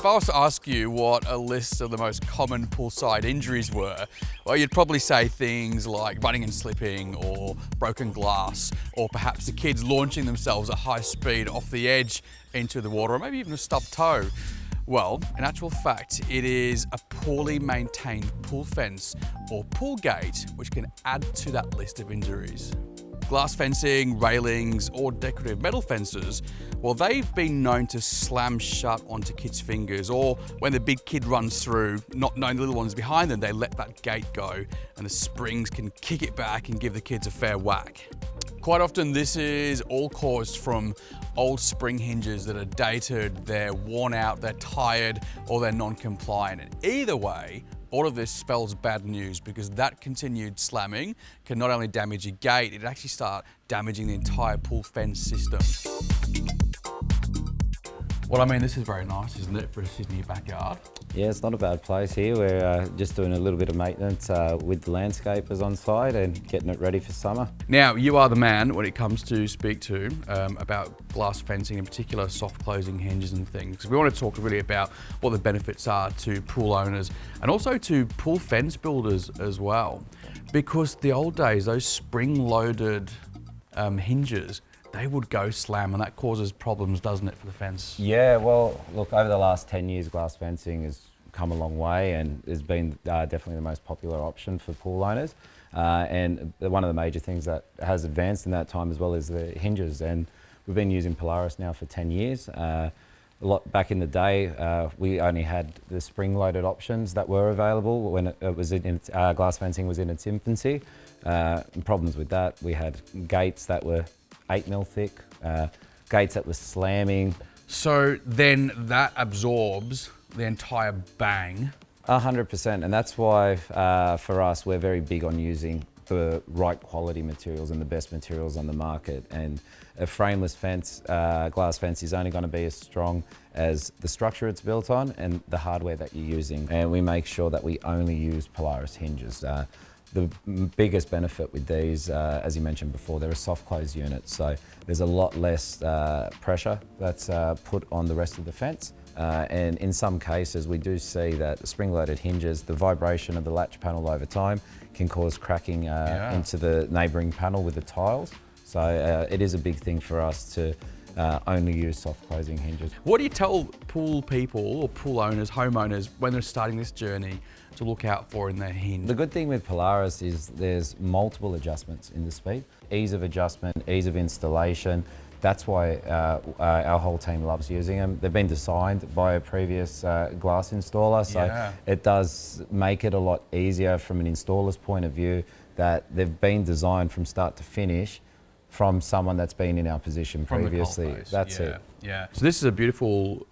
If I was to ask you what a list of the most common poolside injuries were, well, you'd probably say things like running and slipping, or broken glass, or perhaps the kids launching themselves at high speed off the edge into the water, or maybe even a stubbed toe. Well, in actual fact, it is a poorly maintained pool fence or pool gate which can add to that list of injuries. Glass fencing, railings, or decorative metal fences, well, they've been known to slam shut onto kids' fingers, or when the big kid runs through, not knowing the little ones behind them, they let that gate go and the springs can kick it back and give the kids a fair whack. Quite often this is all caused from old spring hinges that are dated, they're worn out, they're tired, or they're non-compliant. And either way, all of this spells bad news, because that continued slamming can not only damage your gate, it actually start damaging the entire pool fence system. Well, I mean, this is very nice, isn't it, for a Sydney backyard? Yeah, it's not a bad place here. We're just doing a little bit of maintenance with the landscapers on site and getting it ready for summer. Now, you are the man when it comes to speak to about glass fencing, in particular soft closing hinges and things. We want to talk really about what the benefits are to pool owners and also to pool fence builders as well. Because the old days, those spring-loaded hinges, they would go slam, and that causes problems, doesn't it, for the fence? Yeah, well, look, over the last 10 years, glass fencing has come a long way and has been definitely the most popular option for pool owners. And one of the major things that has advanced in that time as well is the hinges. And we've been using Polaris now for 10 years. Back in the day, we only had the spring-loaded options that were available when it was glass fencing was in its infancy. Problems with that, we had gates that were 8mm thick, gates that were slamming. So then that absorbs the entire bang. 100%, and that's why for us, we're very big on using the right quality materials and the best materials on the market. And a frameless fence, glass fence, is only going to be as strong as the structure it's built on and the hardware that you're using. And we make sure that we only use Polaris hinges. The biggest benefit with these, as you mentioned before, they're a soft close unit, so there's a lot less pressure that's put on the rest of the fence. And in some cases, we do see that the spring-loaded hinges, the vibration of the latch panel over time can cause cracking into the neighbouring panel with the tiles. So it is a big thing for us to only use soft closing hinges. What do you tell pool people or pool owners, homeowners, when they're starting this journey to look out for in their hinge? The good thing with Polaris is there's multiple adjustments in the speed. Ease of adjustment, ease of installation. That's why our whole team loves using them. They've been designed by a previous glass installer, so it does make it a lot easier from an installer's point of view, that they've been designed from start to finish from someone that's been in our position previously. That's it. Yeah. So this is a beautiful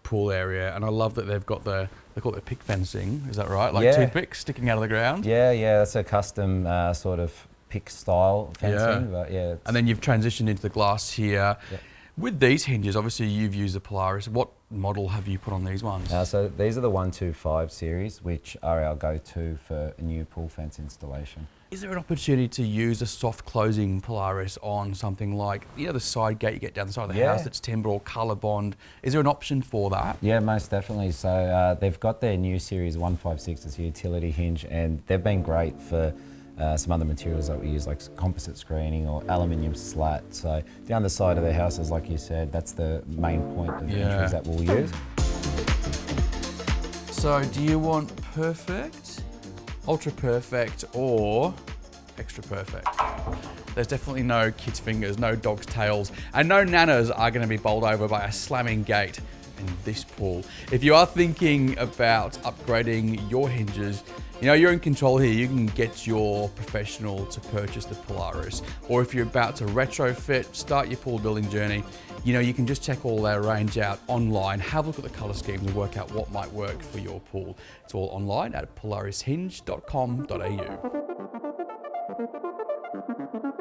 pool area, and I love that they've got they call it pick fencing, is that right? Like toothpicks sticking out of the ground? Yeah, that's a custom sort of pick style fencing, but yeah. And then you've transitioned into the glass here. Yeah. With these hinges, obviously you've used the Polaris. What model have you put on these ones? So these are the 125 series, which are our go-to for a new pool fence installation. Is there an opportunity to use a soft closing Polaris on something like, the side gate you get down the side of the house that's timber or colour bond? Is there an option for that? Yeah, most definitely. So they've got their new series 156 as a utility hinge, and they've been great for some other materials that we use, like composite screening or aluminium slat. So down the side of the houses, like you said, that's the main point of entries that we'll use. So do you want perfect, ultra perfect, or extra perfect? There's definitely no kids' fingers, no dog's tails, and no nanas are going to be bowled over by a slamming gate in this pool. If you are thinking about upgrading your hinges, you're in control here. You can get your professional to purchase the Polaris. Or if you're about to retrofit, start your pool building journey, you can just check all their range out online, have a look at the colour schemes and work out what might work for your pool. It's all online at polarishinge.com.au.